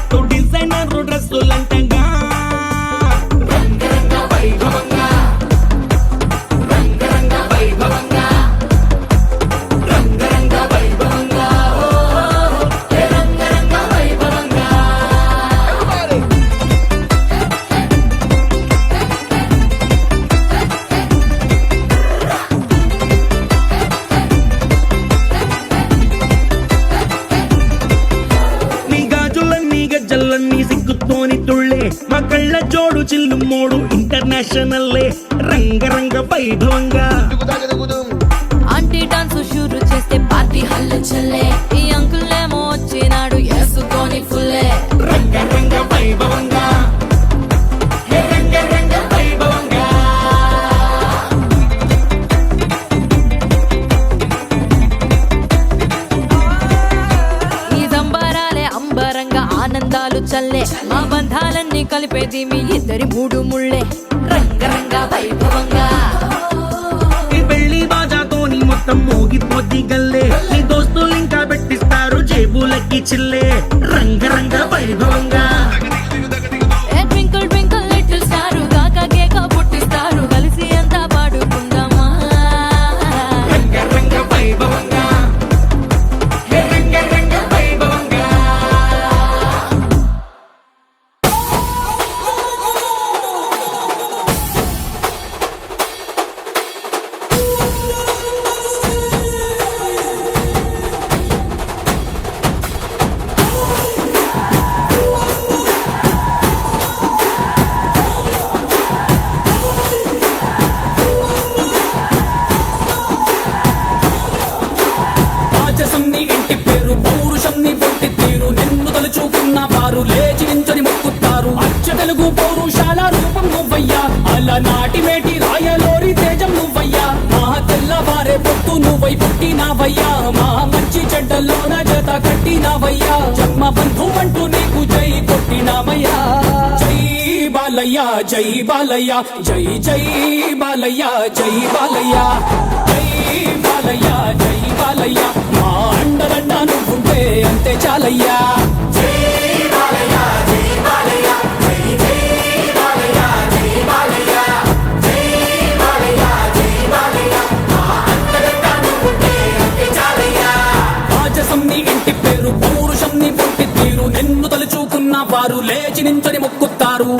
పట్టు డిజైనర్ డ్రెస్సులంటగా రంగరంగ వైభవంగా రంగరంగ వైభవంగా రంగరంగ వైభవంగా రంగరంగ వైభవంగా నీ గాజులన్నీ గజ్జలన్నీ సిగ్గుతోని తుళ్ళే మా కళ్ళ జోడు చిల్లు మోడు ఇంటర్నేషనల్లే రంగరంగ వైభవంగా ఆంటీ డాన్స్ షురు చేస్తే పార్టీ హల్లు చల్లే ఈ అంకుల్ ఏమో వచ్చినాడు వేసుకొని ఫుల్లే రంగరంగ వైభవంగా హే రంగరంగ వైభవంగా ఈ సంబరాలే అంబరంగా ఆనందాలు చల్లే మా బంధాలన్నీ కలిపేది మీ ఇద్దరి మూడు ముళ్ళే రంగరంగ వైభవంగా ఈ పెళ్లి బాజాతోని మొత్తం మోగిపోద్ది గల్లే నీ దోస్తులు ఇంకా పెట్టిస్తారు జేబులకి చిల్లే రంగరంగ వైభవంగా ఏ ట్వింకిల్ ట్వింకిల్ లిటిల్ స్టార్ కాక కేక పుట్టిస్తారు కలిసి అంతా పాడుకుందామా రంగరంగ వైభవంగా హే రంగరంగ వైభవంగా రాజసం నీ ఇంటి పేరు పౌరుషం నీ పొట్టి తీరు నిన్ను తలుచుకున్న వారు లేచి నించని మొక్కుతారు అచ్చ తెలుగు పౌరుషాల రూపం నువ్వయ్యా అలనాటి మేటి రాయలోరి తేజం నువ్వయ్యా మా తెల్లవారే పొత్తు నువ్వై పుట్టినావయ్యా మా మంచి చెడ్డల్లోన జత కట్టినావయ్యా జన్మ బంధు అంటూ నీకు జై కొట్టినామయ్యా జై బాలయ్య జై బాలయ్య జై జై బాలయ్య జై బాలయ్య జై బాలయ్య జై బాలయ్య మా అండదండ నువ్వుంటే అంతే చాలయ్యా జై బాలయ్య జై బాలయ్య జై జై బాలయ్య జై బాలయ్య జై బాలయ్య జై బాలయ్య మా అండదండ నువ్వుంటే అంతే చాలయ్యా రాజసం నీ ఇంటి పేరు పౌరుషం నీ పొట్టి తీరు నిన్ను తలుచుకున్న వారు లేచి నించని మొక్కుతారు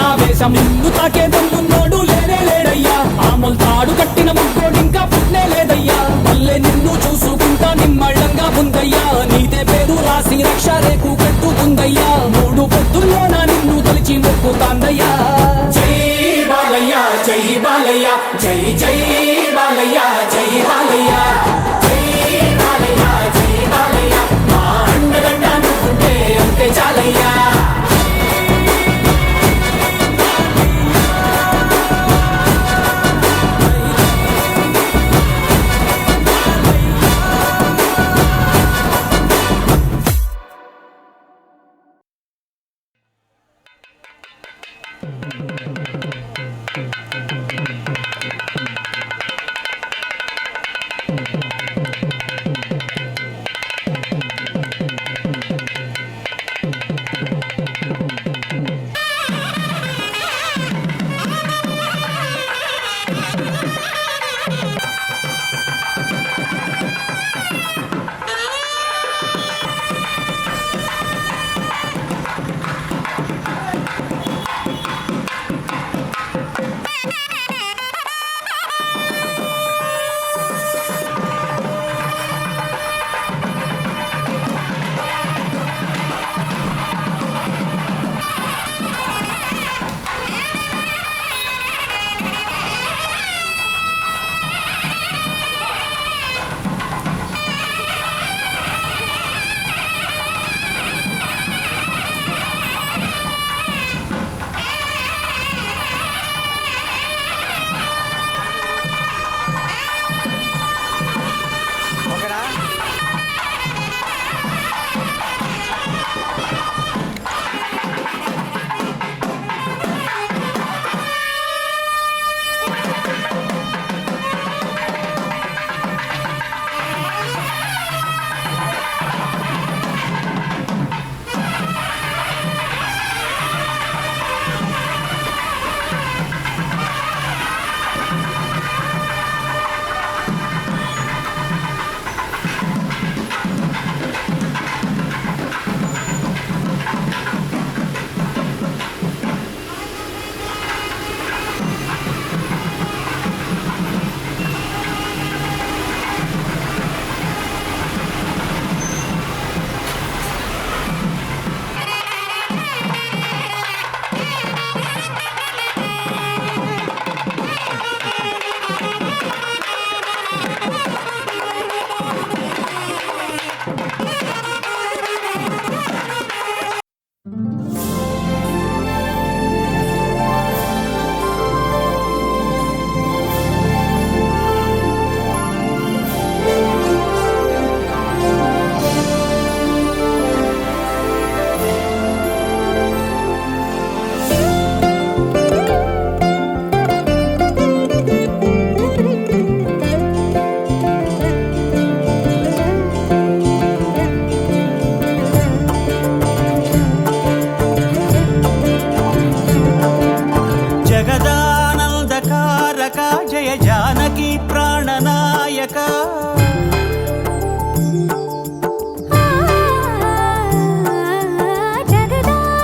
ఆవేశం నిన్ను తాకే దమ్మున్నోడు లేనే లేడయ్యా ఆమల్ తాడు కట్టిన ముగ్గోడు ఇంకా పుట్నే లేదయ్యా మళ్ళీ నిన్ను చూసుకుంటా నిమ్మళ్ళంగా ఉందయ్యా నీదే పేరు రాసి రక్ష రేకు కట్టుకుందయ్యా మూడు పొద్దుల్లోన నిన్ను తలిచి మొక్కుతాందయ్యా జై బాలయ్య జై బాలయ్య జై జై బాలయ్య జై బాలయ్య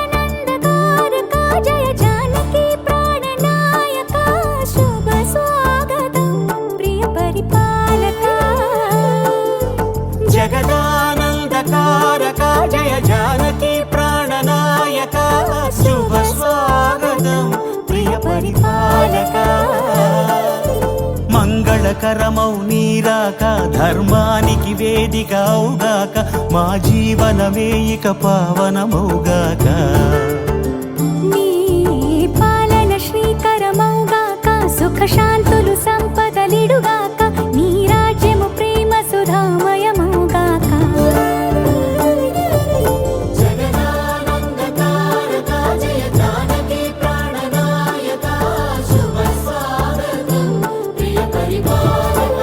జగదానందకారక జయ జానకి ప్రాణనాయక శుభ స్వాగతం ప్రియ పరిపాలక జగదానందకారక జయ జానకి ప్రాణనాయక శుభ స్వాగతం ప్రియ పరిపాలక మంగళకరమౌ నీరాక ధర్మానికి వేదిక అవుగాక మా జీవనమే ఇక పావనమౌగాక నీ పాలన శ్రీకరమౌగాక సుఖ శాంతులు సంపదలిడుగాక నీ రాజ్యము ప్రేమ సుధామయమౌగాక జగదానందకారక జయ జానకి ప్రాణనాయక శుభ స్వాగతం ప్రియ పరిపాలక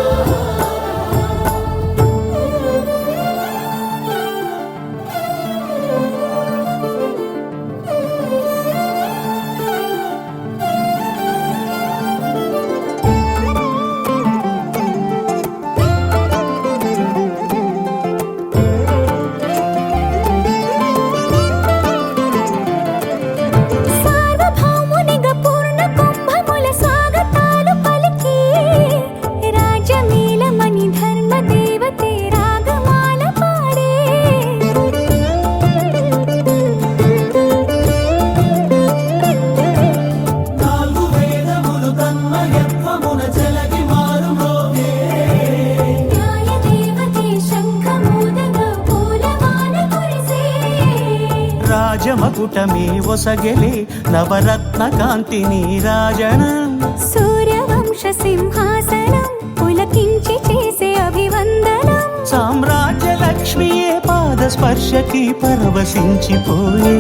సార్వభౌమునిగా పూర్ణ కుంభముల స్వాగతాలు పలికి రాజమేళమణి ధర్మ దేవతే రాగమాల పాడే నాలుగు వేదములు తన్మయత్వమున చెలగి మారుమోగే న్యాయ దేవతే శంఖమూదగా పూలమాల కురిసే రాజమకుటమే ఒసగెలే నవరత్న కాంతిని రాజనం సూర్యవంశ సింహాసనం పులకించి చేసే అభివందనం సామ్రాజ్య లక్ష్మియే పాద స్పర్శకి పరవశించిపోయే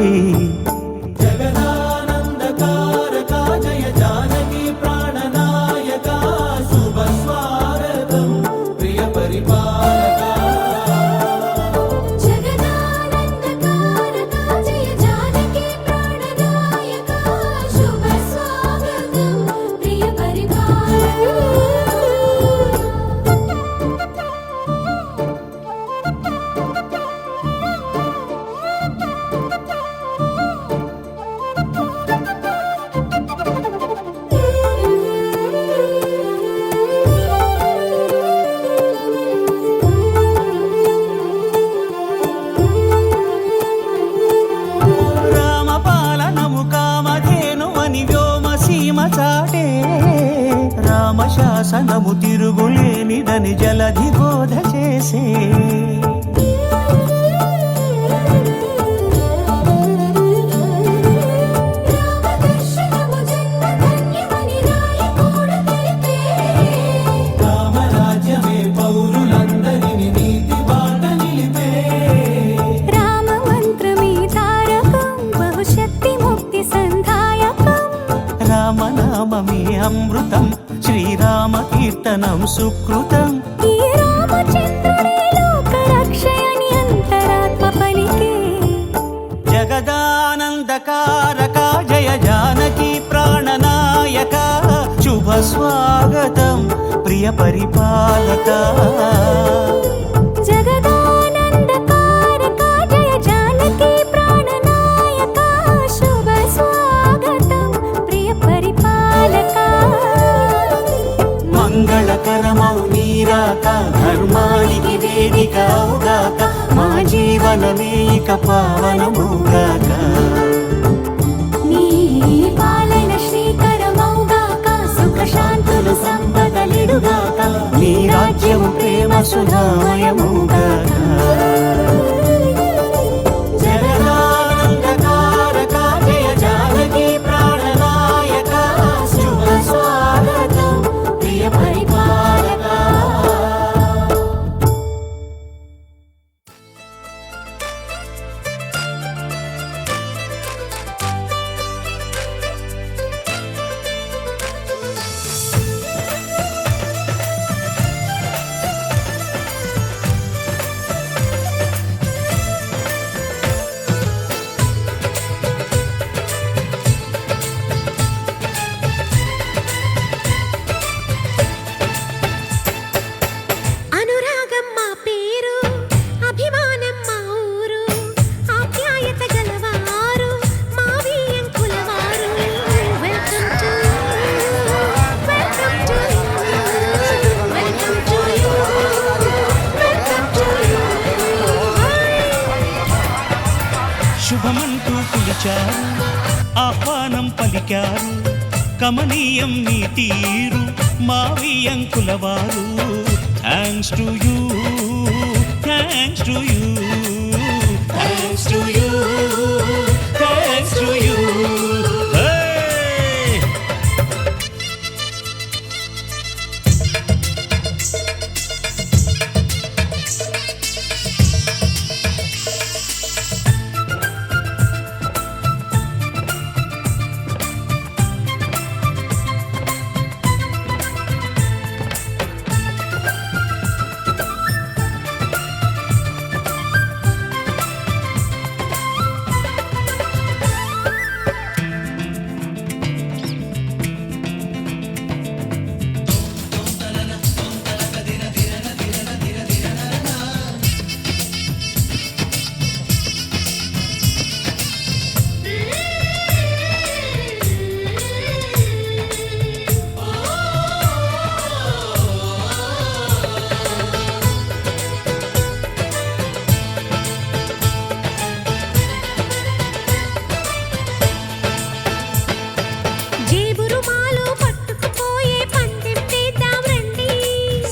జగదానందకారక జయ జానకి ప్రాణనాయక శుభ స్వాగతం ప్రియ పరిపాలక జగదానందకారక జయ జానకి ప్రాణనాయక శుభ స్వాగతం ప్రియ రామపాలనము కామధేను అని వ్యోమసీమ చాటే రామశాసనము తిరుగులేనిదని జలధి బోధ చేసే రామదర్శనము జన్మధన్యమని రాయకూడ తెలిపే రామరాజ్యమే పౌరులందరిని నీతి బాట నిలిపే రామ మంత్రమే తారకం బహుశక్తి ముక్తి సంధాయకం రామనామమే అమృతం శ్రీరామ కీర్తనం సుకృతం ఈ రామచంద్రుడే లోక రక్షయని అంతరాత్మ పలికే జగదానందకారక జయ జానకి ప్రాణనాయక శుభ స్వాగతం ప్రియ పరిపాలక జగదానందకారక జయ జానకి ప్రాణనాయక శుభ స్వాగతం ప్రియ పరిపాలక మంగళకరమౌ నీరాక ధర్మానికి వేదిక అవుగాక మా జీవనమే ఇక పావనమౌగాక నీ పాలన శ్రీకరమౌగాక సుఖ శాంతులు సంపదలిడుగాక నీ రాజ్యము ప్రేమ సుధామయమౌగాక జగదానందకారక జయ జానకి ప్రాణనాయక శుభ స్వాగతం ప్రియ పరిపాలక పిలిచారు ఆహ్వానం పలికారు కమనీయం నీ తీరు మావియంకుల వారు thanks to you thanks to you thanks to you thanks to you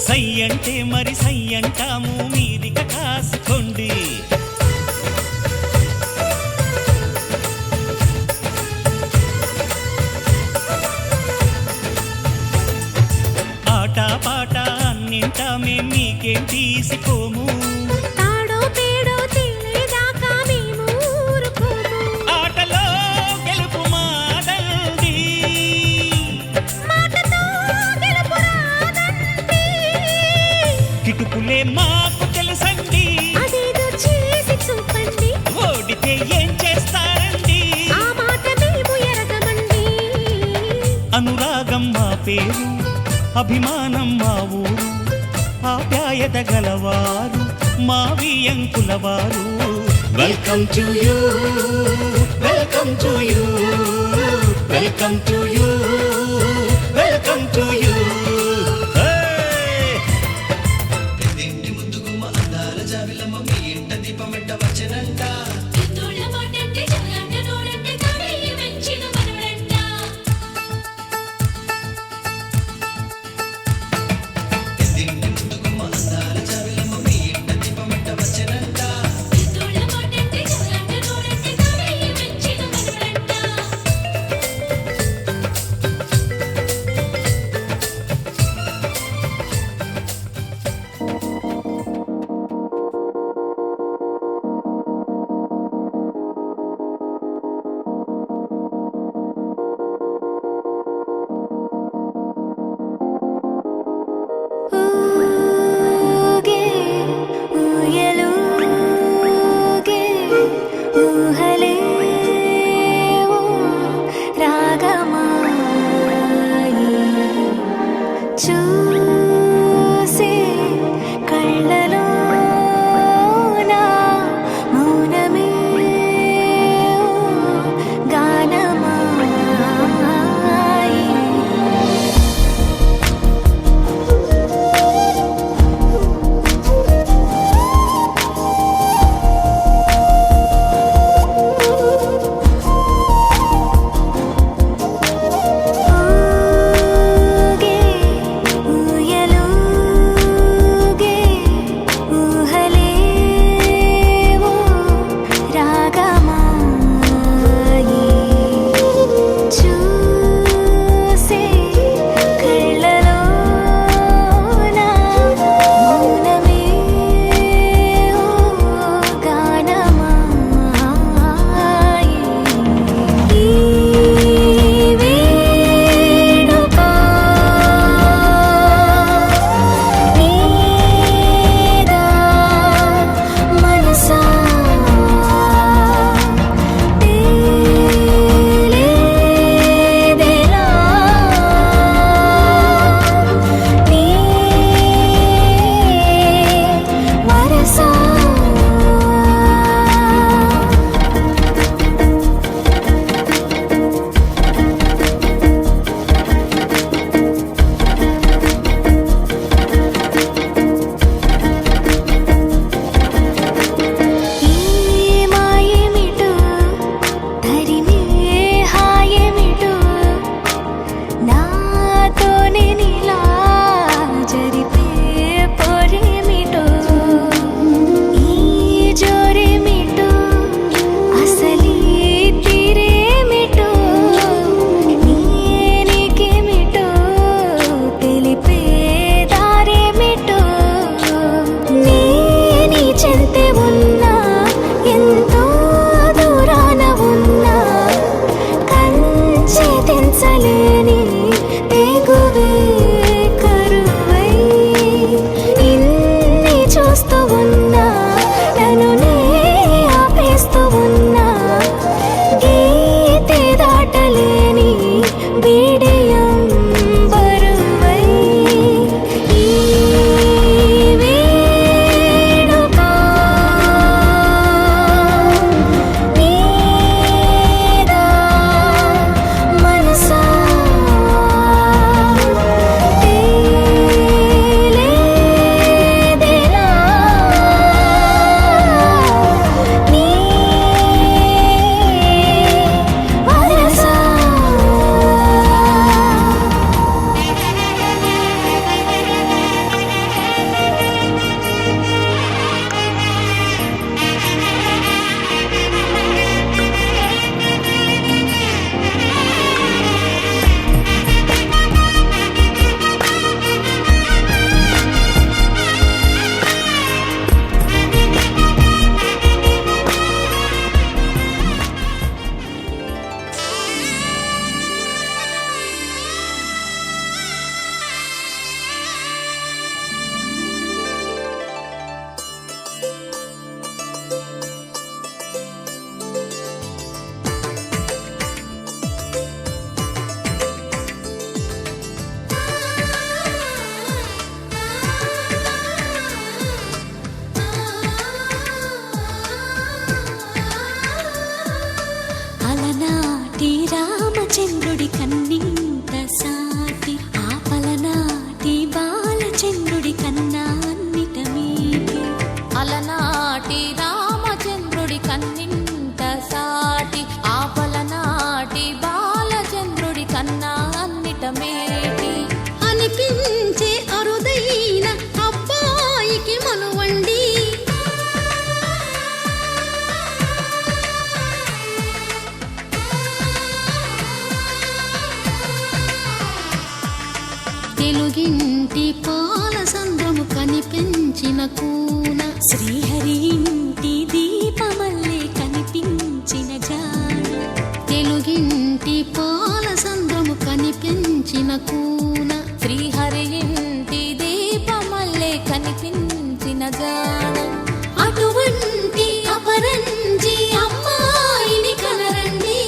సై అంటే మరి సై అంటాము మీదిక కాసుకోండి ఆట పాట అన్నింటా మేం మీకేం తీసిపోము తాడో పేడో తెలియదాకా మేము ఊరుకోము ఆటలో గెలుపు మాదండి మాటతో గెలుపు రాదండి కిటుకులే మాకు తెలుసండి అదేదో చేసి చూపండి ఓడితే ఏం చేస్తారండి ఆ మాట మేము ఎరగమండి అనురాగం మా పేరు అభిమానం మా ఊరు ఆప్యాయత గలవారు మా వియంకుల వారు welcome to you welcome to you welcome to you welcome to you కనిపించిన కూన శ్రీహరి ఇంటి దీపమల్లే కనిపించిన జాడ తెలుగింటి పాల సంద్రము కనిపించిన కూన శ్రీహరి ఇంటి దీపమల్లే కనిపించిన జాడ అటువంటి అపరంజి అమ్మాయిని కనరండి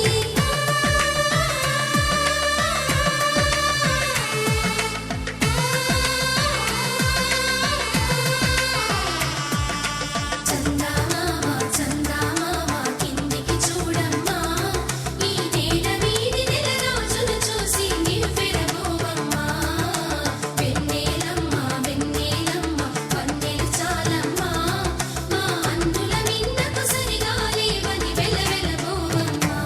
చందమామ చందమామ కిందికి చూడమ్మా ఈ నేల వీధి నెల రోజులు చూసి నివ్వెరబోవమ్మా వెన్నెలమ్మ వెన్నెలమ్మ వన్నెలు చాలమ్మా మా అందుల మిన్నకు సరిగా లేవని వెలవెలబోవమ్మా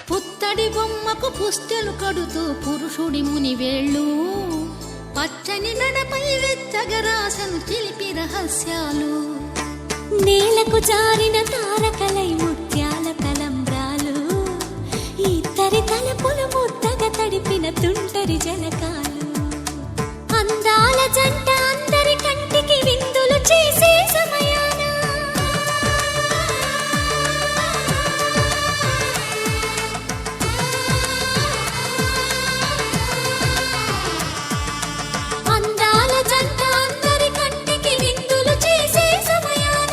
పుత్తడి బొమ్మకు పుస్తెలు కడుతూ పురుషుడి ముని వేళ్ళు పచ్చని నడపై వెచ్చగరాసను చిలిపి రహస్యాలు నేలకు జారిన తారకలై ముత్యాల తలంబ్రాలు ఇద్దరి తలపులు ముద్దగా తడిపిన తుంటరి జలకాలు అందాల జంట అందరి కంటికి విందులు చేసే సమయాన అందాల జంట అందరి కంటికి విందులు చేసే సమయాన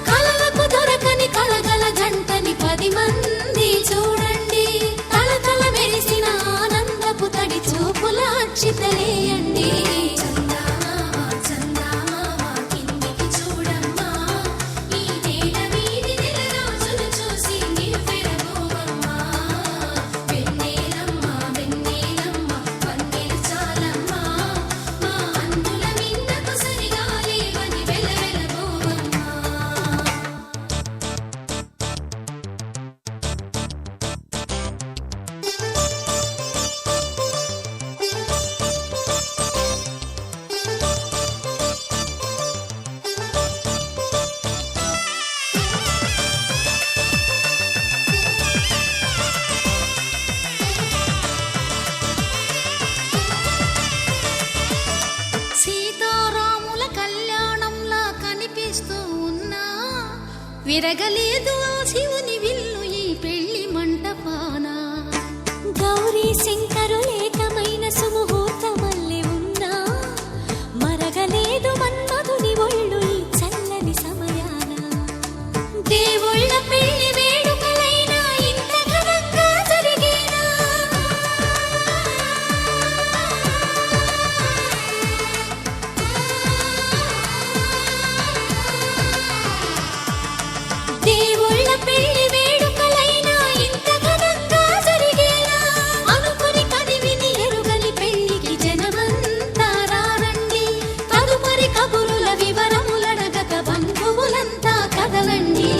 కలలకు దొరకని కలగల జంటని 10 మంది చూడండి తలతల మెరిసిన ఆనందపు తడి చూపుల అక్షితలేయండి చందమామ చందమామ కిందికి చూడమ్మా ఈ నేల వీధి నెల రోజులు చూసి నివ్వెరబోవమ్మా వెన్నెలమ్మ వెన్నెలమ్మ వన్నెలు చాలమ్మా మా అందుల మిన్నకు సరిగా లేవని వెలవెలబోవమ్మా సీతారాముల కళ్యాణంలా కనిపిస్తూ ఉన్నా విరగలేదు ఆ శివుని విల్లు ఈ పెళ్లి మంటపాన గౌరీ శంకరులేకమైన సుముహూర్తమల్లె ఉన్నా మరగలేదు మన్మధుని ఒళ్ళు ఈ చల్లని సమయాన దేవుళ్ళ పెళ్లి వేడుకలైనా ఇంత ఘనంగా జరిగేనా దేవుళ్ళ పెళ్లి వేడుకలైనా ఇంత ఘనంగా జరిగేలా అనుకుని కదివిని ఎరుగని పెళ్లికి జనమంతా రారండి తదుపరి కబురుల వివరములడగక బంధువులంతా కదలండి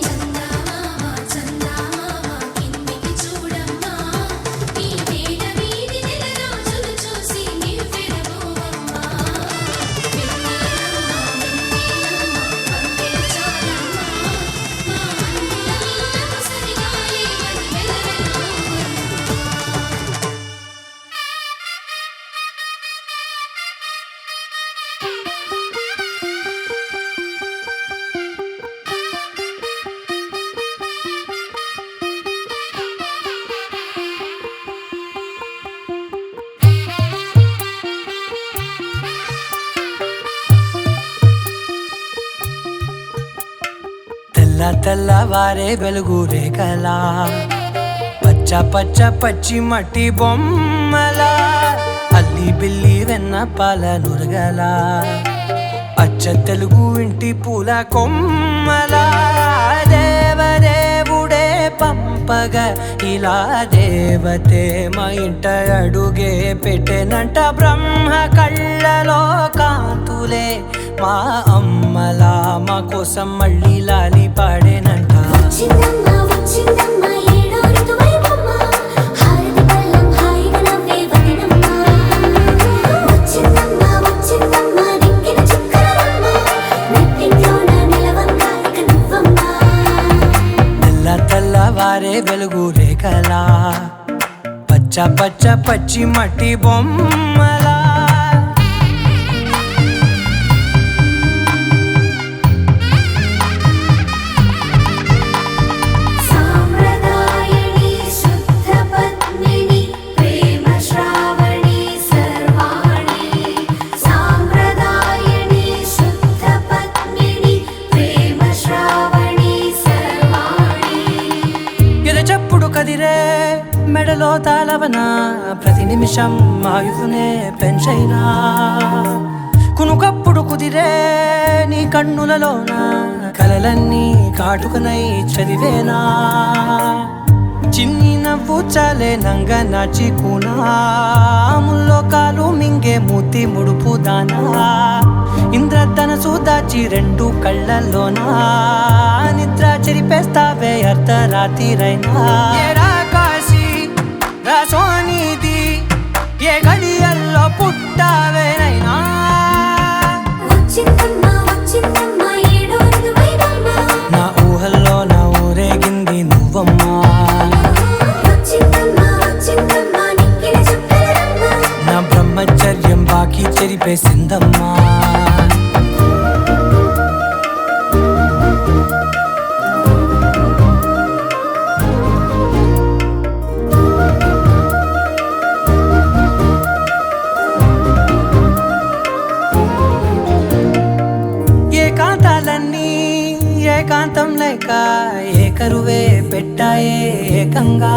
చందమామ చందమామ కిందికి చూడమ్మా ఈ నేల వీధి నెల రోజులు చూసి నివ్వెరబోవమ్మా వెన్నెలమ్మ వెన్నెలమ్మ వన్నెలు చాలమ్మా మా అందుల మిన్నకు సరిగా లేవని వెలవెలబోవమ్మా తెల్ల తెల్లవారే వెలుగు రేఖలా పచ్చ పచ్చ పచ్చి మట్టి బొమ్మలా అల్లి బిల్లి వెన్న పాల నురగలా అచ్చ తెలుగు ఇంటి పూల కొమ్మలా దేవదేవుడే పంప చెప్పగా ఇలా దేవతే మా ఇంట అడుగే పెట్టెనంట బ్రహ్మ కళ్ళలో కాంతులే మా అమ్మలా మా కోసం మళ్ళీ లాలి పాడేనంట వచ్చిందమ్మ వచ్చిందమ్మ ఏడో ఋతువైవమ్మ హారతి పళ్ళం హాయిగా నవ్వే వదినమ్మ వచ్చిందమ్మ వచ్చిందమ్మ దిక్కిన చుక్కలమ్మ నెట్టింట్లోన నిలవంగా ఇక నువ్వమ్మ తెల్ల తెల్లవారే వెలుగు రేఖలా పచ్చ పచ్చ పచ్చి మట్టి బొమ్మలా సాంప్రదాయని శుద్ధ పద్మిని ప్రేమ శ్రావణి సర్వాణి సాంప్రదాయని శుద్ధ పద్మిని ప్రేమ శ్రావణి సర్వాణి ఎరచప్పుడు కదిరే మెడలో తాళవన ప్రతి నిమిషం ఆయుధునే పెంచైనా కునుకప్పుడు కుదిరే నీ కన్నులలోన కలలన్నీ కాటుకనై చదివేనా చిన్ని నవ్వు చాలే నంగ నాచి కూనాముల్లో కాలు మింగే మూతి ముడుపు దానా ఇంద్రధనసు దాచి రెండు కళ్ళల్లోనా నిద్ర చెరిపేస్తావే అర్ధరాత్రిరైనా ఏరా కాశీ రా సోనిది ఏ గడియల్లో పుట్టావేనైనా వచ్చిందమ్మ వచ్చిందమ్మ ఏడో ఋతువైవమ్మ నా ఊహల్లో నా ఊరేగింది నువ్వమ్మా వచ్చిందమ్మ వచ్చిందమ్మ నిక్కిన చుక్కలమ్మ నా బ్రహ్మచర్యం బాకీ చెరిపేసిందమ్మా ఏకాంతాలన్నీ ఏకాంతం లేక ఏకరువే పెట్టాయే ఏకంగా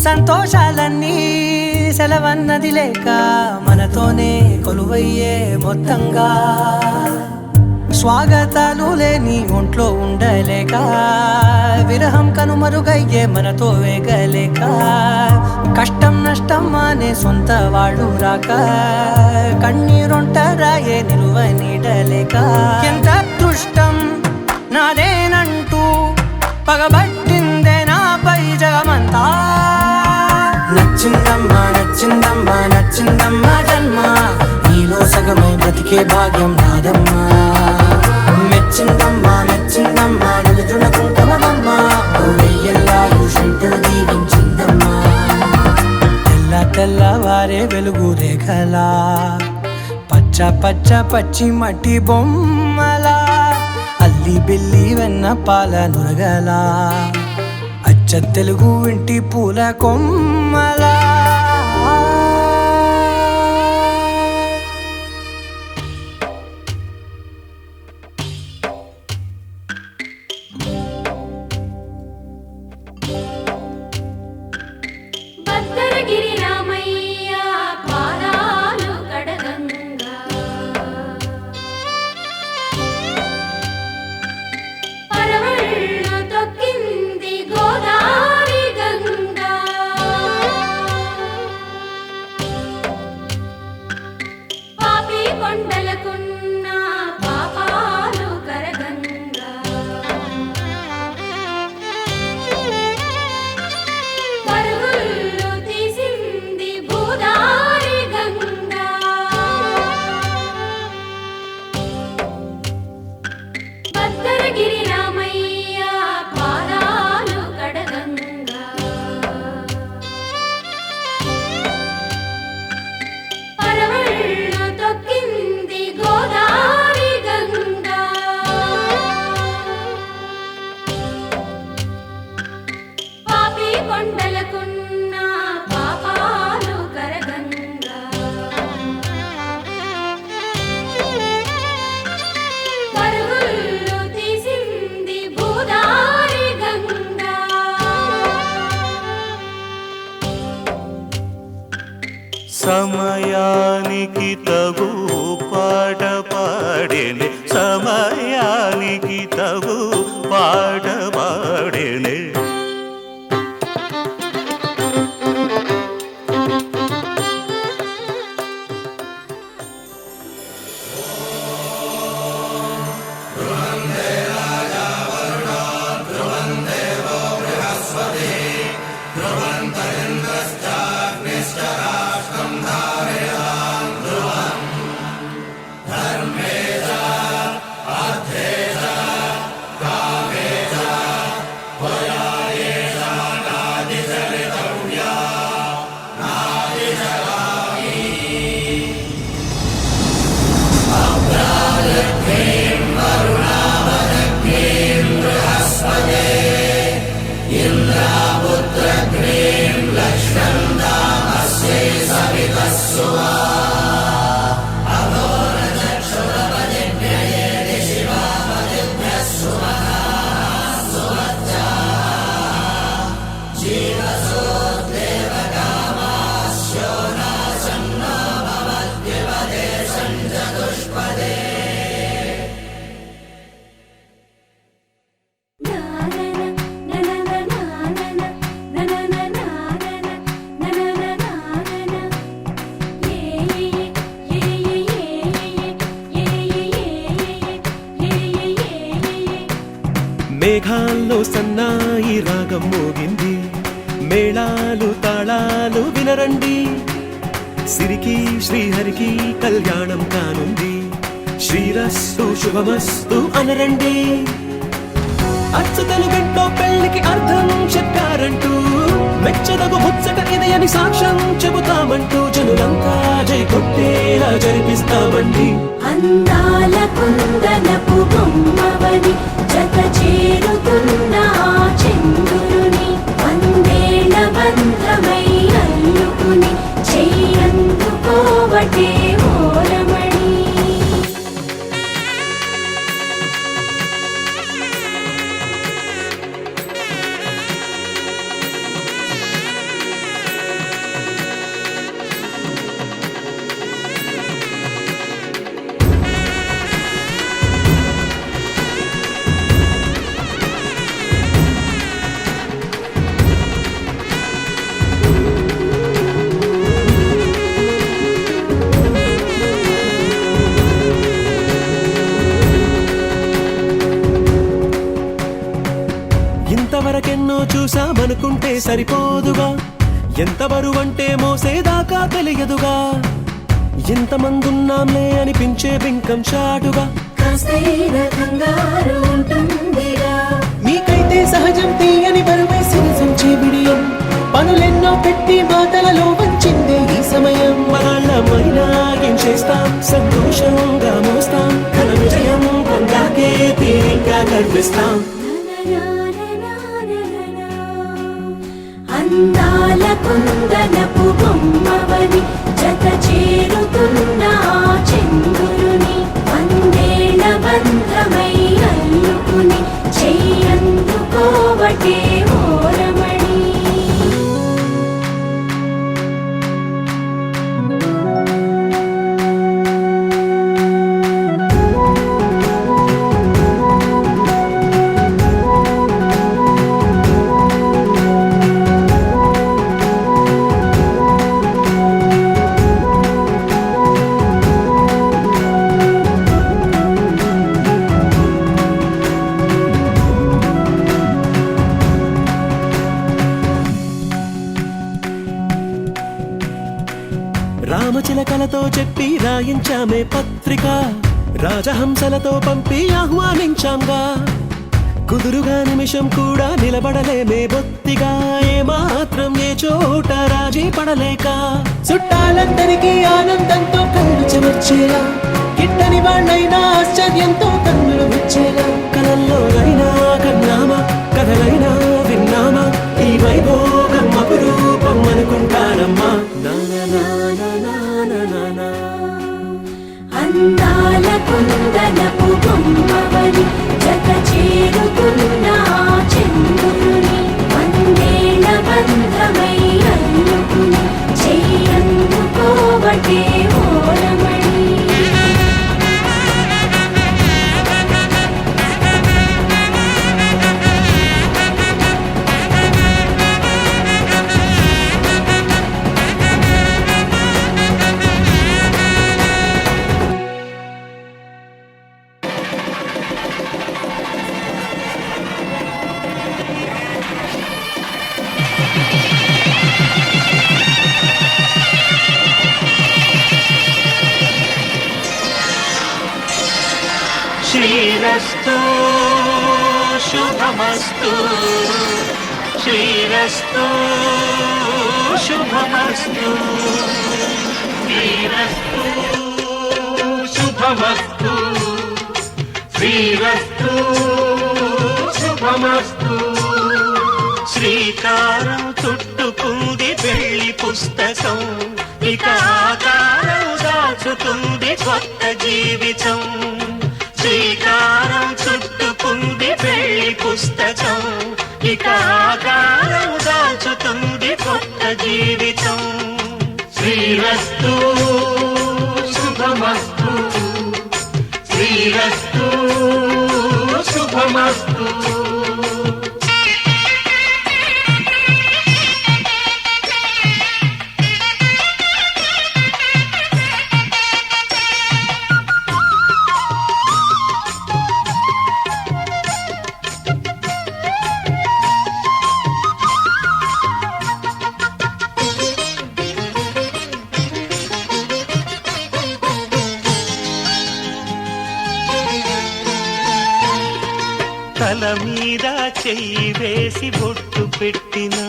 సంతోషాలన్నీ సెలవన్నది లేక మనతోనే కొలువయ్యే మొత్తంగా స్వాగతాలు లేని ఒంట్లో ఉండలేక విరహం కనుమరుగయ్యే మనతో వేగలేక కష్టం నష్టం అనే సొంత వాళ్ళు రాక కన్నీరొంటరాయే నిలువ నీడలేక ఎంత అదృష్టం నాదేనంటూ పగబట్టిందే నాపై జగమంతా నచ్చిందమ్మా నచ్చిందమ్మా నచ్చిందమ్మా జన్మ నీలో సగమై బ్రతికే భాగ్యం నాదమ్మా మెచ్చిందమ్మా మెచ్చిందమ్మా నిలుచున కుంకుమమ్మా వెయ్యల్లాలు శంకరు దీవించిందమ్మా తెల్ల తెల్లవారే వెలుగు రేఖలా పచ్చ పచ్చ పచ్చి మట్టి బొమ్మలా అల్లి బిల్లి వెన్న పాల నురగలా అచ్చ తెలుగు ఇంటి పూల కొమ్మలా భద్రగిరి రామయ్య పాదాలు కడగంగా పరవళ్ళు తొక్కింది గోదారి గంగా పాపి కొండలకున్న పాపాలు కరగంగా పరుగుళ్ళు తీసింది భూదారి గంగా భద్రగిరి రామయ్య పాదాలు కడగంగా పరవళ్ళు తొక్కింది గోదారి గంగా పాపి కొండలకున్న పాపాలు కరగంగా పరుగుళ్ళు తీసింది భూదారి గంగా సమయానికి తగు పాట పాడేనే సమయానికి తగు పాట పాడేనే మేఘాల్లో సన్నాయి రాగం మోగింది, మేళాలు తాళాలు వినరండి, సిరికి శ్రీహరికి కళ్యాణం కానుంది, శ్రీరస్తు శుభమస్తు అనరండి. అచ్చతలు గంటో పెళ్లికి అర్థం చెప్పారంటూ, మెచ్చదగు ముచ్చట ఇది అని సాక్ష్యం చెబుతామంటూ, జనులంతా జై కొట్టేలా జరిపిస్తామండి. అందాల కుందనపు బొమ్మవని జత చేరుతున్న ఆ చంద్రుని, వందేళ్ల బంధమై అల్లుకుని చెయ్యందుకోవటే ఓరమణి. ఇంతవరకెన్నో చూసామనుకుంటే సరిపోదుగా, ఎంత బరువంటే మోసేదాకా తెలియదుగా, ఇంతమందున్నాంలే అనిపించే బింకం చాటుగా, కాస్తైన కంగారు ఉంటుందిగా. మీకైతే సహజం తీయని బరువే సిరిసంచే బిడియం, పనులెన్నో పెట్టి మాటలలో వంచిందే ఈ సమయం. మనాళ్ళమైనా ఏం చేస్తాం, సంతోషంగా మోస్తాం, ఘన విజయం పొందాకే తీరిగ్గా కనిపిస్తాం. అందాల కుందనపు బొమ్మవని జత చేరుతున్న ఆ చంద్రుని, వందేళ్ల బంధమై అల్లుకుని చెయ్యందుకోవటే ఓరమణి. రామచిలకలతో చెప్పి రాయించామే పత్రిక, రాజహంసలతో పంపి ఆహ్వానించాంగా, కుదురుగా నిమిషం కూడా నిలబడలేమే బొత్తిగా, ఏమాత్రం ఏ చోట రాజీ పడలేక, చుట్టాలందరికీ ఆనందంతో కళ్ళు చెమర్చేలా, గిట్టని వాళ్ళైనా ఆశ్చర్యంతో కన్నులు వచ్చేలా, కలల్లోనైనా కన్నామా, కథలైనా విన్నామా, ఈ వైభోగం అపురూపం అనుకుంటానమ్మా. అందాల కుందనపు బొమ్మవని జత చేరుతున్న ఆ చంద్రుని, వందేళ్ల బంధమై అల్లుకుని చెయ్యందుకోవటే ఓరమణి. శ్రీరస్తు శుభమస్తు, శ్రీరస్తు శుభమస్తు, శ్రీరస్తు శుభమస్తు, శ్రీరస్తు శుభమస్తు. శ్రీకారం చుట్టుకుంది పెళ్లి పుస్తకం, ఇక ఆకారం దాచుతుంది కొత్త జీవితం. శ్రీకారం చుట్టుకుంది పెళ్లి పుస్తకం, ఇక ఆకారం దాచుతుంది కొత్త జీవితం. శ్రీరస్తు శుభమస్తు, శ్రీరస్తు శుభమస్తు. తల మీద చెయ్యి వేసి బొట్టు పెట్టినా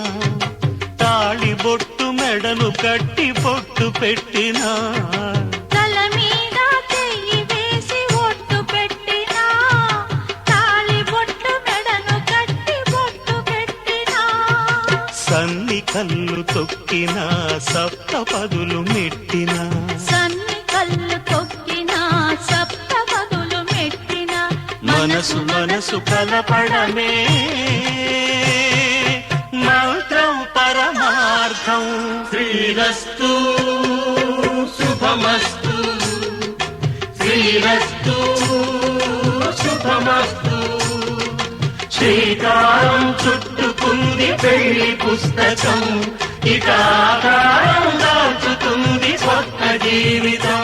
తాళి బొట్టు మెడను కట్టి బొట్టు పెట్టినా తల మీద చెయ్యి వేసి ఒట్టు పెట్టినా తాళి బొట్టు మెడను కట్టి బొట్టు పెట్టినా సన్ని కళ్ళు తొక్కినా సప్త పదులు మెట్టినా సన్ని కళ్ళు తొక్కినా సప్త పదులు మెట్టినా మనసు మనసు కలపడమే మంత్రం పరమార్థం శ్రీరస్తు శుభమస్తు శ్రీరస్తు శుభమస్తు శ్రీకారం చుట్టుకుంది పెళ్లి పుస్తకం ఇక ఆకారం దాచుతుంది స్వప్న జీవితం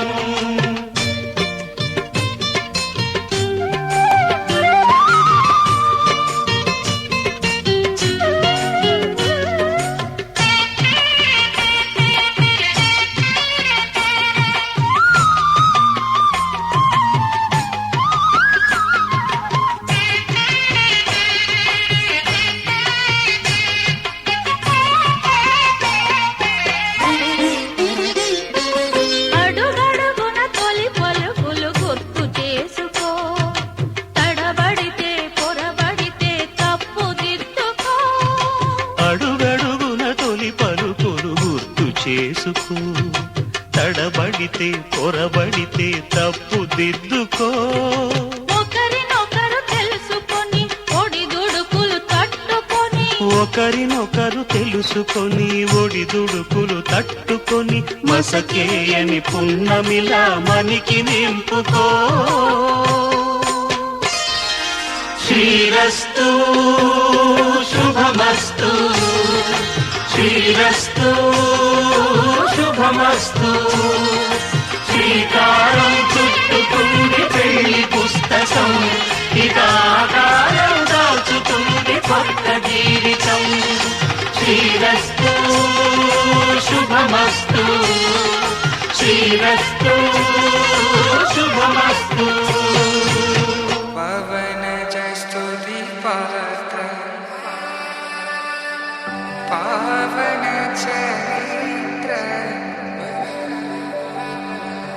అడుగడుగున తొలి పలుకులు గుర్తు చేసుకో తడబడితే పొరబడితే తప్పు దిద్దుకో అడుగడుగున తొలి పలుకులు గుర్తు చేసుకో తడబడితే పొరబడితే తప్పు దిద్దుకో ఒకరినొకరు తెలుసుకొని ఒడిదుడుకులు తట్టుకొని ఒకరినొకరు తెలుసుకొని ఒడిదుడుకులు తట్టుకొని మసకేయని పున్నమిలా మనికి నింపుకో శ్రీరస్తు శుభమస్తు శ్రీరస్తు శుభమస్తు శ్రీకారం చుట్టుకుంది పెళ్లి పుస్తకం ఇక ఆకారం దాచుతుంది కొత్త జీవితం శ్రీరస్తు శుభమస్తు శ్రీరస్తు శుభమస్తు పవన స్తుతి పాత్ర పావన చరిత్ర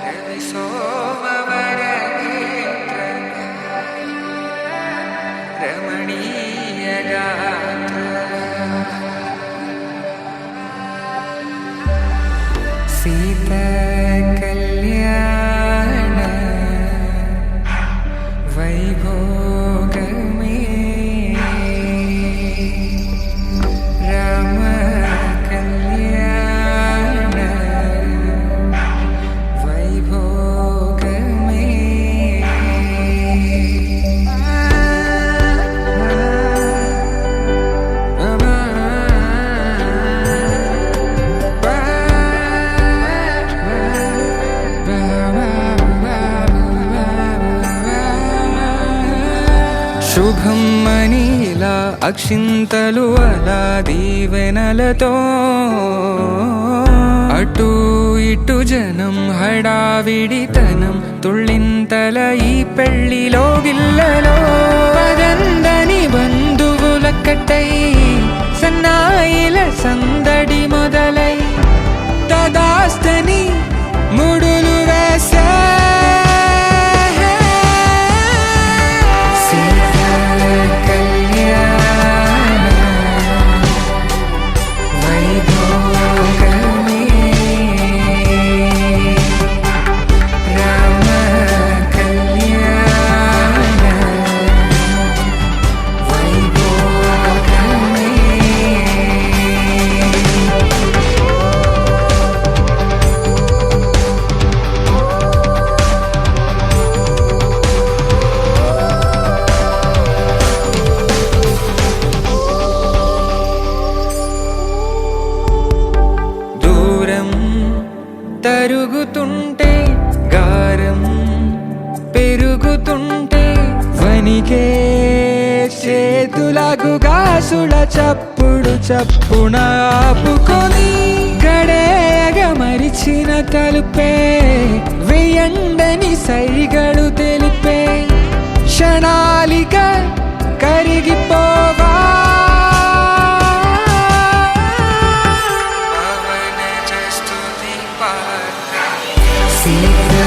రవి సోమవర నేత్ర రమణీయ గాత్ర సీత కళ్యాణ వైభోగమే రామ కళ్యాణ వైభోగమే శుభం మనీలా అక్షింతలు అలా దీవెనలతో అటు ఇటు జనం హడావిడితనం తుళ్ళింతల ఈ పెళ్లిలో గిల్లలో పదందని బంధువులక్కటై సన్నాయిల సందడి మొదలై తదాస్తని ముడులు వేసే తరుగుతుంటే గారం పెరుగుతుంటే వనికే చేతులకు గాసుల చప్పుడు చప్పున ఆపుకొని గడేగ మరిచిన తలుపే వెయ్యండని సైగడు తెలిపే క్షణాలిక కరిగిపోవా పవన చేస్తుంది పాట సీతా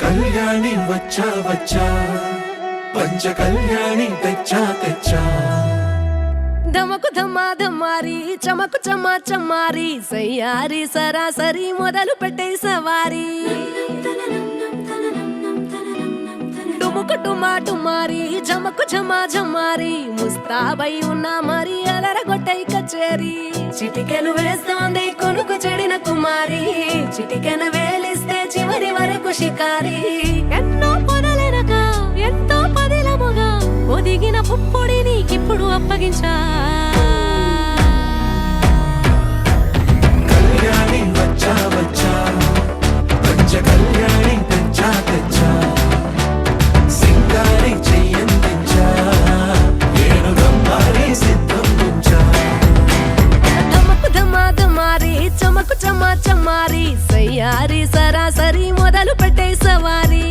కళ్యాణి వచ్చా వచ్చా పంచ కళ్యాణి తెచ్చా తెచ్చా ధమకు ధమ్మా ధమ్మారి చమకు చమ్మా చమ్మారి సయ్యారి సరాసరి మొదలు పెట్టే సవారి డుముకు టుమా టుమారి జమకు ఝమా ఝమారి ముస్తాబై ఉన్నా మరి అలరగొట్టై కచేరి చిటికెలు వేస్తోంది కొనుకు చెడిన కుమారి చిటికెన వేలిస్తే చివరి వరకు షికారి ఎన్నో పొదలెనక ఎంతో పదిలముగా ఒదిగిన పుప్పొడి నీకిప్పుడు అప్పగించా కళ్యాణి వచ్చా వచ్చా పంచ కళ్యాణి తెచ్చా తెచ్చా సింగారి చెయ్యందించా ఏడు గమ్మారి సిద్ధం ఉంచా ధమకు ధమా ధమారి చమకు చమ్మా చమ్మారి సయ్యారి సరాసరి మొదలు పెట్టే సవారి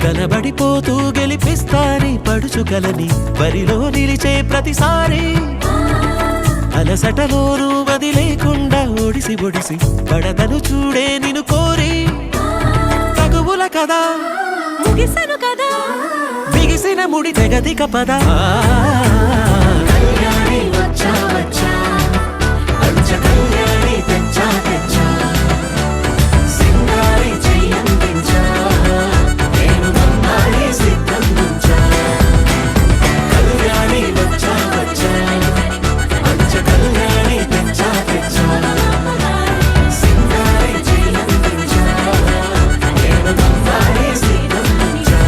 కనబడిపోతూ గెలిపిస్తాని పడుచుగలని బరిలో నిలిచే ప్రతిసారి అలసటలోనూ వదిలేకుండా ఒడిసి ఒడిసి పడదను చూడే నిన్ను కోరి తగువుల కదా ముగిసను కదా బిగిసిన ముడి తెగదిక పద కళ్యాణి వచ్చా వచ్చా పంచ కళ్యాణి తెచ్చా తెచ్చా సింగారి చెయ్యందించా నేను నమ్మాలి సిద్ధం ఉంచా కళ్యాణి వచ్చా వచ్చా పంచ కళ్యాణి తెచ్చా తెచ్చా సింగారి చెయ్యందించా నేను నమ్మాలి సిద్ధం ఉంచా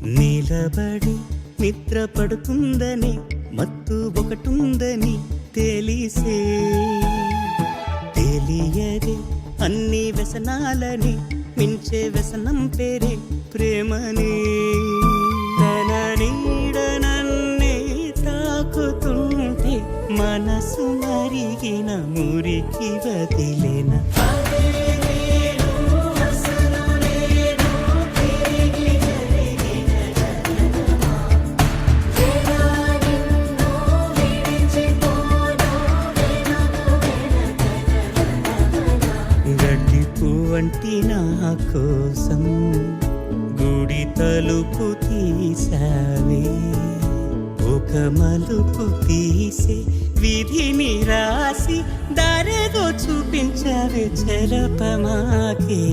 నిలబడి నిద్ర పడుతుందని మత్తు ఒకటుందని తెలిసే తెలియదే అన్ని వ్యసనాలని మించే వ్యసనం పేరే ప్రేమని తన నీడ నన్నే తాకుతుంటే మనసు మరిగిన మురికి వదిలేన కోసం గుడి తలుపు తీసావే, ఒక మలుపు తీసే విధిని రాసి దారేదో చూపించావే చలపమాకే.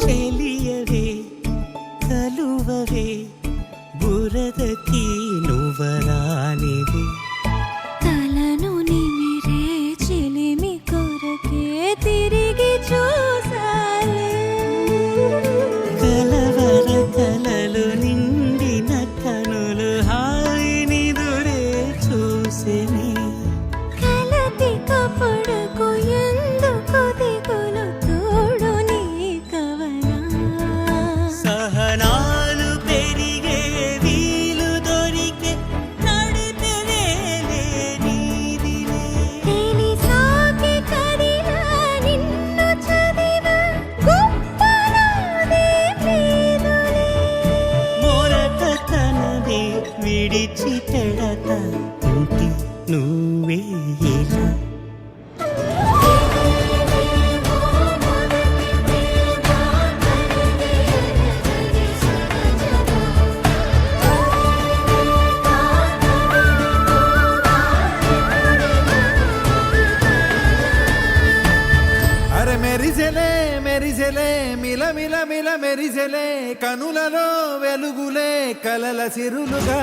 చెలియవే కలువవే బురదకి నువ్వరానివే, తలను నిమిరే చెలిమి కొరకే తిరిగి చూసాలే. కలవర కలలు నిండిన కనులు హాయిని దురే చూసిని, కలతి కపడకు ఎందుకు దిగులు తోడు నీ కవనా. సహనాలు పెరిగే వీలు దొరికే నడిపెనే నీదిలే. తెలిసాకే కదిలా నిన్ను చదివా గొప్పనాదే ప్రేదులే. మొరట తనదే విడిచి పెడత ఉంటి నువ్వే ఇలా. అరే మెరిసెలే మెరిసెలే మిల మిల మిల మెరిసెలే కనులలో వెలుగులే కలల సిరులుగా.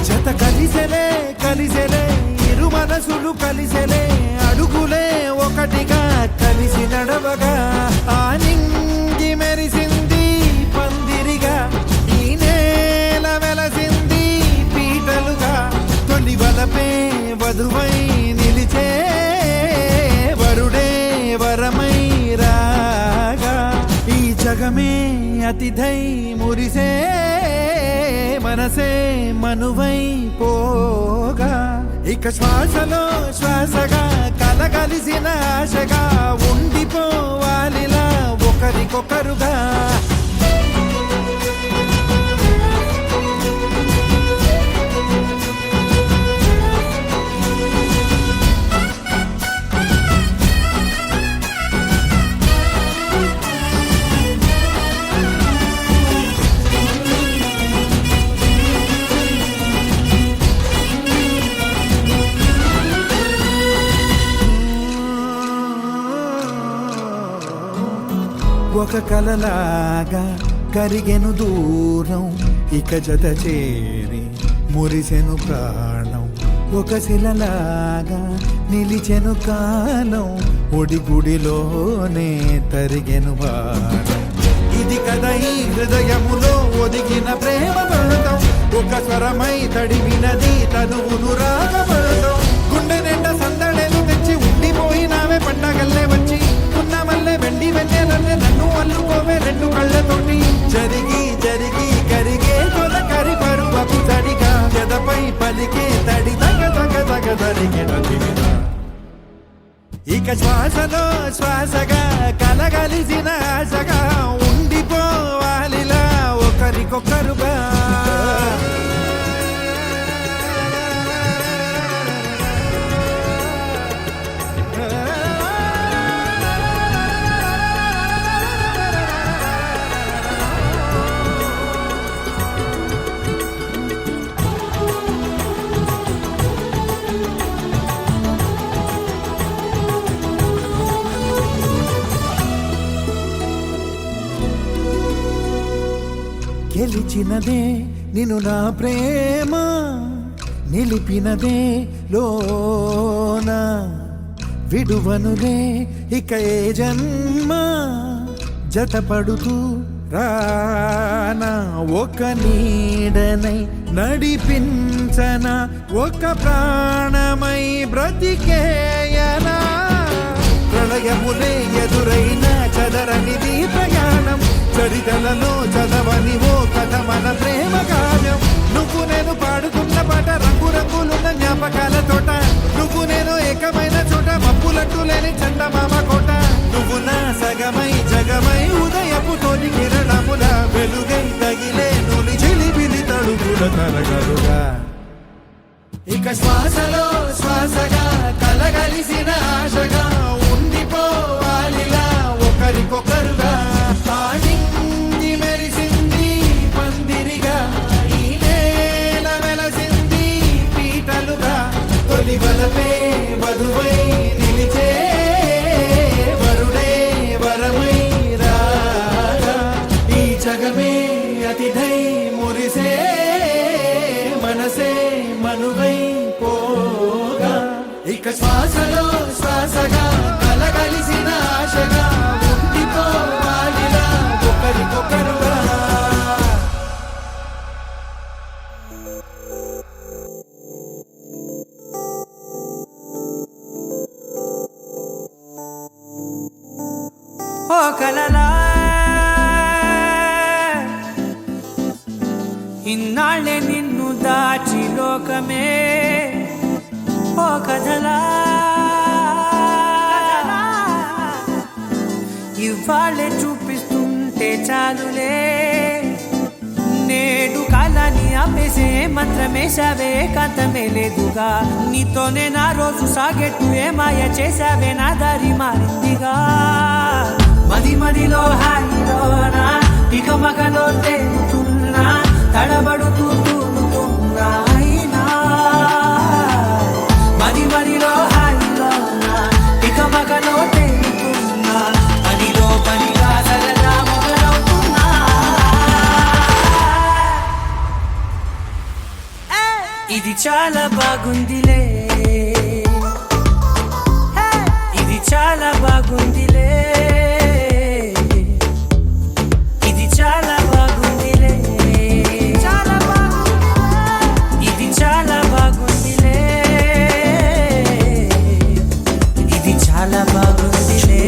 జత కలిసెలే కలిసెలే ఇరు మనసులు కలిసెలే అడుగులే ఒకటిగా కలిసి నడవగా. ఆ నింగి మెరిసింది పందిరిగా, ఈ నేల వెలసింది పీటలుగా. తొలి వలపే వధువై నిలిచే వరుడే వరమై రాగా. ఈ జగమే అతిథై మురిసే మనసే మనువై పోగా. ఇక శ్వాసలో శ్వాసగా కలగలిసిన ఆశగా ఉండిపోవాలిలా ఒకరికొకరుగా. ఒక కలలాగా కరిగెను దూరం, ఇక జత చేరి మురిసెను ప్రాణం. ఒక శిలలాగా నిలిచెను కాలం, ఒడిగుడిలోనే తరిగెను వారం. ఇది కదా ఈ హృదయములో ఒదిగిన ప్రేమ పర్వతం, ఒక స్వరమై తడివినది తనువును రాగపడతాం. గుండె నిండా సందడేలు తెచ్చి ఉండిపోయినావే పండగల్లే వచ్చి, ఉన్న మల్లె వెండి వెన్నెలల్లే నన్ను అల్లుకోవే రెండు కళ్ళతోటి. జరిగి జరిగి కరిగే కొల కరి పరువపు తడిగా, ఎదపై పలికే తడి తగ తగ తగ తరిగిన తిమిర. ఇక శ్వాసలో శ్వాసగా కలగలిసిన ఆశగా ఉండిపోవాలిలా ఒకరికొకరుగా. గెలిచినదే నిన్ను నా ప్రేమ నిలిపినదే లోన విడువనులే ఇక ఏ జన్మ జతపడుతూ రానా ఒక నీడనై నడిపించన ఒక ప్రాణమై బ్రతికేయనా ప్రళయములే ఎదురైన చదరనిది ప్రయాణం చరితలలో చదవని ఓ కథ మన ప్రేమ గానం నువ్వు నేను పాడుతున్న పాట రంగు రంగులున్న జ్ఞాపకాల తోట నువ్వు నేను ఏకమైన చోట మబ్బులట్టు లేని చందమామ కోట నువ్వు నా సగమై జగమై ఉదయపు తోటి కిరణముల వెలుగై తగిలే నులి చిలిబిలి తడుగుల తరగలుగా ఇక శ్వాసలో శ్వాసగా కలగలిసిన ఆశగా ఉండిపోవాలిలా ఒకరికొకరుగా పాడింది మెరిసింది పందిరిగా ఈ నేల వెలసింది పీటలుగా తొలి వలపే వధువై నిలిచే వరుడే వరమై రాగా ఈ జగమే అతిథై మురిసే మనసే మనువై పోగా ఇక శ్వాసలో శ్వాసగా కలగలిసిన ఆశగా ఉండిపోవాలిలా ఒకరికొకరుగా ఓ కలలా ఇన్నాళ్ళే నిన్ను దాచి లోకమే ఓ కథలా ఇవాళ్ళే చూపిస్తుంటే చాలులే నేడు కాలాన్ని ఆపేసే మంత్రమేసావే కాంతమే లేదుగా నీతోనే నా రోజు సాగెట్టు ఏ మాయ చేసావే నా దారి మారిందిగా మది మదిలో హాయిలోనా ఇక మగలో తేలుతున్నా తడబడుతూ తూలుతున్నా అయినా మది మదిలో హాయిలోనా ఇక మగలో తేలుతున్నా పనిలో పనిగా సరదా మొదలవుతున్నా ఇది చాలా బాగుందిలే ఇది చాలా బాగుందిలే ఇది చాలా బాగుందిలే చాలా బాగుంది ఇది చాలా బాగుందిలే ఇది చాలా బాగుందిలే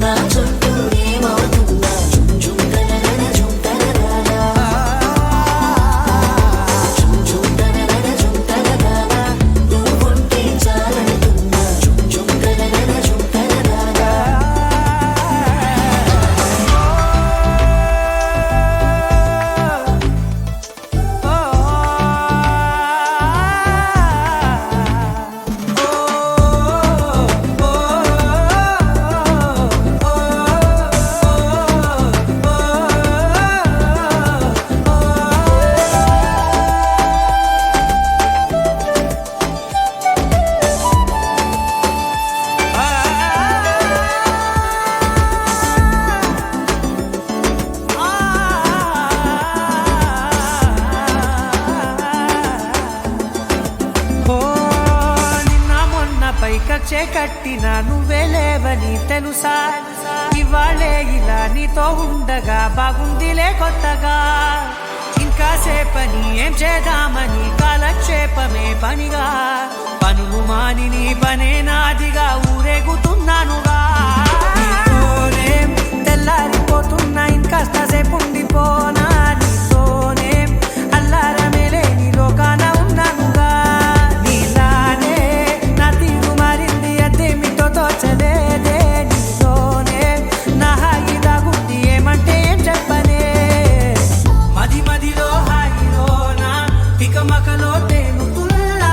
నా చుట్టూ ఏమవుతుందా నువ్వుంటే చాలంటున్నా కక్షే కట్టినా నువ్వే లేవని తెలుసా ఇవాళే ఇలా నీతో ఉండగా బాగుందిలే కొత్తగా ఇంకా సేపని ఏం చేద్దామని కాలక్షేపమే పనిగా పనులు మాని నీ పనే నాదిగా ఊరేగుతున్నానుగా నీతోనే తెల్లారిపోతున్నా ఇంకాస్త సేపు ఉండిపోనా నీతోనే అల్లారమే లేని లోకాన ఉన్నానుగా నీలానే నా తీరు మారింది అదేమిటో తోచలేదే నీతోనే నా హాయి దాగుంది ఏమంటే ఏం చెప్పనే మది మదిలో హాయిలోనా పికమకలో తేలుతున్నా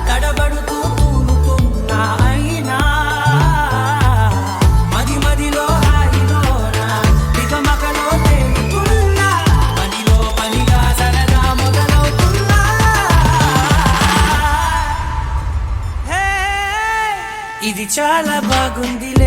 తడబడుతూ తూలుతున్నా అయినా మది మదిలో హాయిలోనా పికమకలో తేలుతున్నా పనిలో పనిగా సరదా మొదలవుతున్నా ఇది చాలా బాగుందిలే